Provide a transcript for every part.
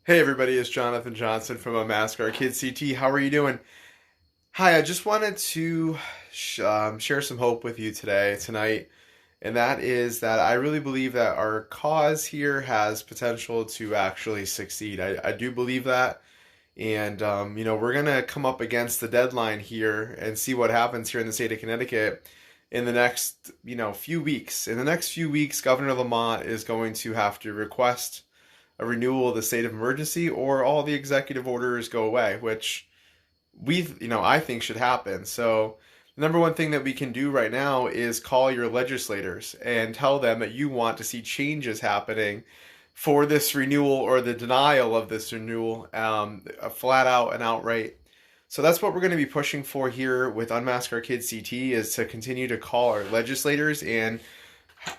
Hey everybody, it's Jonathan Johnson from Unmask, our Kid CT. How are you doing? Hi, I just wanted to share some hope with you tonight, and that is that I really believe that our cause here has potential to actually succeed. I do believe that, and we're gonna come up against the deadline here and see what happens here in the state of Connecticut in the next, few weeks. In the next few weeks, Governor Lamont is going to have to request a renewal of the state of emergency or all the executive orders go away, which I think should happen. So the number one thing that we can do right now is call your legislators and tell them that you want to see changes happening for this renewal or the denial of this renewal, flat out and outright. So that's what we're going to be pushing for here with Unmask Our Kids CT is to continue to call our legislators and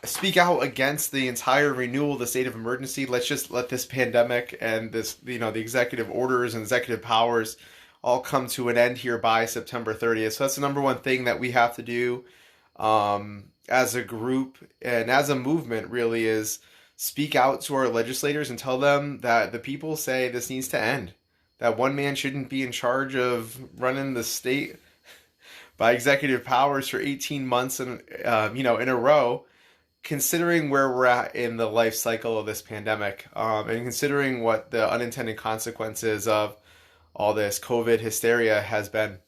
speak out against the entire renewal of the state of emergency. Let's just let this pandemic and this, the executive orders and executive powers all come to an end here by September 30th. So that's the number one thing that we have to do as a group and as a movement, really, is speak out to our legislators and tell them that the people say this needs to end. That one man shouldn't be in charge of running the state by executive powers for 18 months in a row, considering where we're at in the life cycle of this pandemic, and considering what the unintended consequences of all this COVID hysteria has been.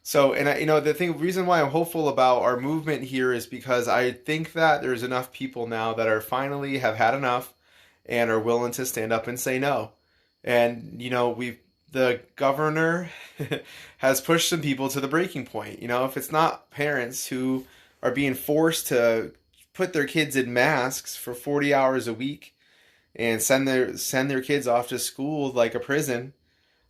So, and reason why I'm hopeful about our movement here is because I think that there's enough people now that are finally have had enough and are willing to stand up and say no. And, the governor has pushed some people to the breaking point. If it's not parents who are being forced to put their kids in masks for 40 hours a week and send their kids off to school like a prison,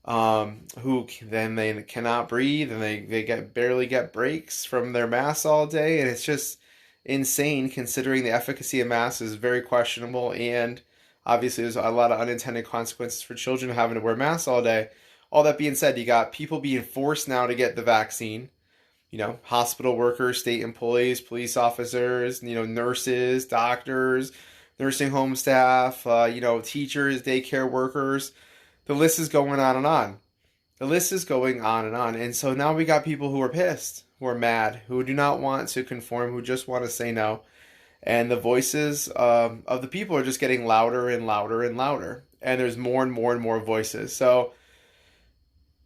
who then they cannot breathe and they barely get breaks from their masks all day, and it's just insane considering the efficacy of masks is very questionable, and obviously there's a lot of unintended consequences for children having to wear masks all day. All that being said, you got people being forced now to get the vaccine, hospital workers, state employees, police officers, nurses, doctors, nursing home staff, teachers, daycare workers. The list is going on and on. The list is going on and on. And so now we got people who are pissed, who are mad, who do not want to conform, who just want to say no. And the voices of the people are just getting louder and louder and louder. And there's more and more and more voices. So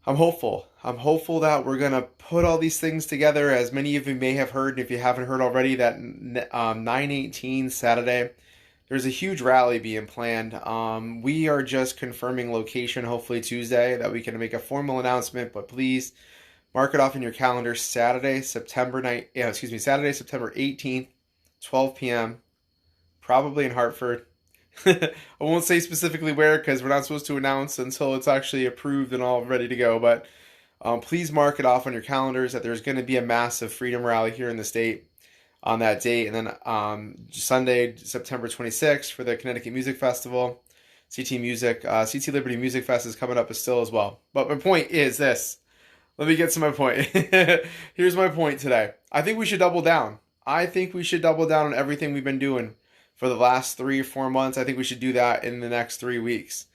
I'm hopeful. I'm hopeful that we're going to put all these things together. As many of you may have heard, and if you haven't heard already, that 9/18 Saturday, there's a huge rally being planned. We are just confirming location, hopefully Tuesday, that we can make a formal announcement. But please mark it off in your calendar. Saturday, September 18th, 12 p.m., probably in Hartford. I won't say specifically where because we're not supposed to announce until it's actually approved and all ready to go. But please mark it off on your calendars that there's going to be a massive freedom rally here in the state on that date. And then Sunday, September 26th for the Connecticut Music Festival, CT Liberty Music Fest is coming up still as well. But my point is this. Let me get to my point. Here's my point today. I think we should double down. I think we should double down on everything we've been doing for the last 3 or 4 months. I think we should do that in the next 3 weeks.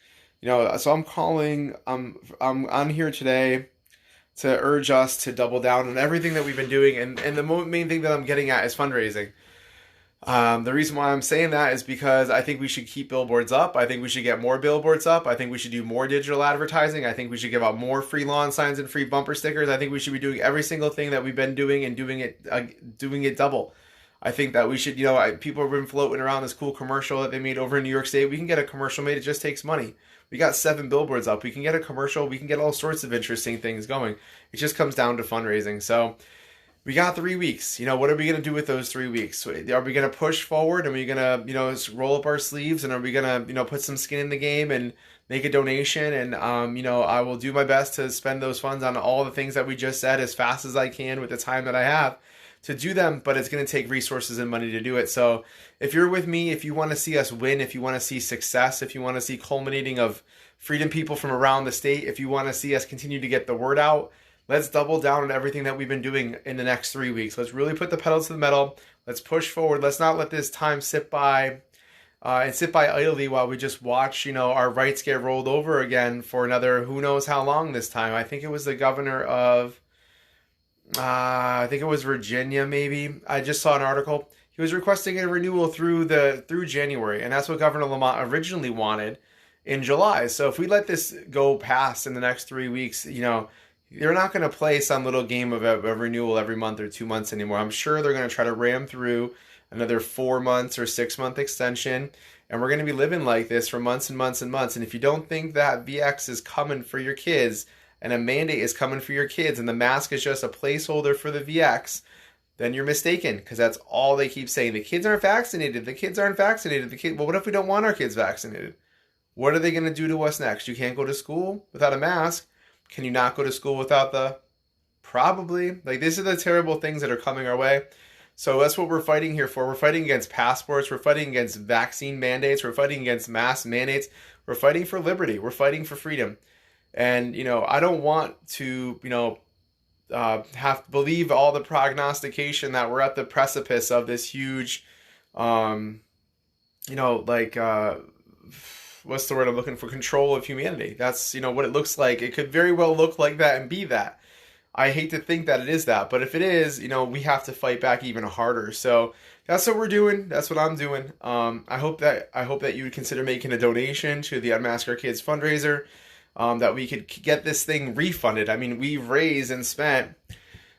So I'm calling. I'm on here today to urge us to double down on everything that we've been doing, and the main thing that I'm getting at is fundraising. The reason why I'm saying that is because I think we should keep billboards up. I think we should get more billboards up. I think we should do more digital advertising. I think we should give out more free lawn signs and free bumper stickers. I think we should be doing every single thing that we've been doing and doing it double. I think that we should, people have been floating around this cool commercial that they made over in New York State. We can get a commercial made. It just takes money. We got 7 billboards up. We can get a commercial. We can get all sorts of interesting things going. It just comes down to fundraising. So we got 3 weeks. What are we going to do with those 3 weeks? Are we going to push forward? Are we going to, roll up our sleeves? And are we going to, put some skin in the game and make a donation? And, I will do my best to spend those funds on all the things that we just said as fast as I can with the time that I have to do them, but it's going to take resources and money to do it. So if you're with me, if you want to see us win, if you want to see success, if you want to see culminating of freedom people from around the state, if you want to see us continue to get the word out, let's double down on everything that we've been doing in the next 3 weeks. Let's really put the pedal to the metal. Let's push forward. Let's not let this time sit by and sit by idly while we just watch, our rights get rolled over again for another who knows how long this time. I think it was the governor of, I think it was Virginia, maybe. I just saw an article. He was requesting a renewal through January, and that's what Governor Lamont originally wanted in July. So if we let this go past in the next 3 weeks, they're not going to play some little game of a renewal every month or 2 months anymore. I'm sure they're going to try to ram through another 4 months or 6 month extension, and we're going to be living like this for months and months and months. And if you don't think that VX is coming for your kids, and a mandate is coming for your kids, and the mask is just a placeholder for the VX, then you're mistaken, because that's all they keep saying. The kids aren't vaccinated. The kids aren't vaccinated. Well, what if we don't want our kids vaccinated? What are they going to do to us next? You can't go to school without a mask. Can you not go to school without the? Probably. Like, these are the terrible things that are coming our way. So that's what we're fighting here for. We're fighting against passports. We're fighting against vaccine mandates. We're fighting against mask mandates. We're fighting for liberty. We're fighting for freedom. And, I don't want to, have to believe all the prognostication that we're at the precipice of this huge, what's the word I'm looking for? Control of humanity. That's, what it looks like. It could very well look like that and be that. I hate to think that it is that, but if it is, we have to fight back even harder. So that's what we're doing. That's what I'm doing. I hope that you would consider making a donation to the Unmask Our Kids fundraiser, that we could get this thing refunded. I mean, we've raised and spent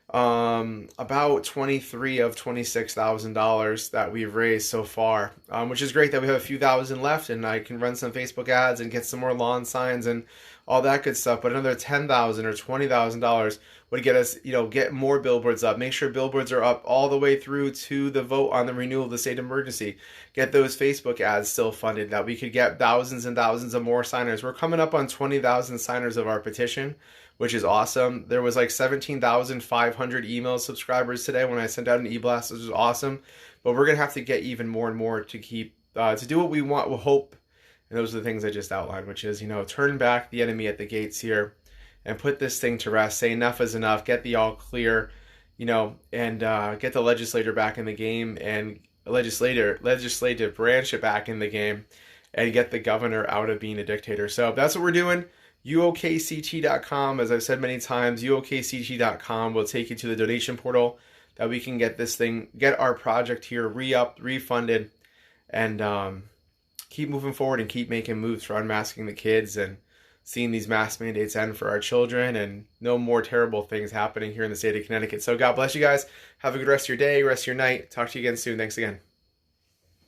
about $23,000 of $26,000 that we've raised so far, which is great that we have a few thousand left, and I can run some Facebook ads and get some more lawn signs and all that good stuff. But another $10,000 or $20,000 would get us, get more billboards up. Make sure billboards are up all the way through to the vote on the renewal of the state emergency. Get those Facebook ads still funded, that we could get thousands and thousands of more signers. We're coming up on 20,000 signers of our petition, which is awesome. There was like 17,500 email subscribers today when I sent out an e-blast, which is awesome. But we're going to have to get even more and more to keep, to do what we want, we'll hope. And those are the things I just outlined, which is, turn back the enemy at the gates here and put this thing to rest. Say enough is enough. Get the all clear, and get the legislator back in the game, and legislative branch back in the game, and get the governor out of being a dictator. So that's what we're doing. UOKCT.com, as I've said many times, UOKCT.com will take you to the donation portal that we can get our project here re-upped, refunded, and keep moving forward and keep making moves for unmasking the kids and seeing these mask mandates end for our children, and no more terrible things happening here in the state of Connecticut. So God bless you guys. Have a good rest of your day, rest of your night. Talk to you again soon. Thanks again.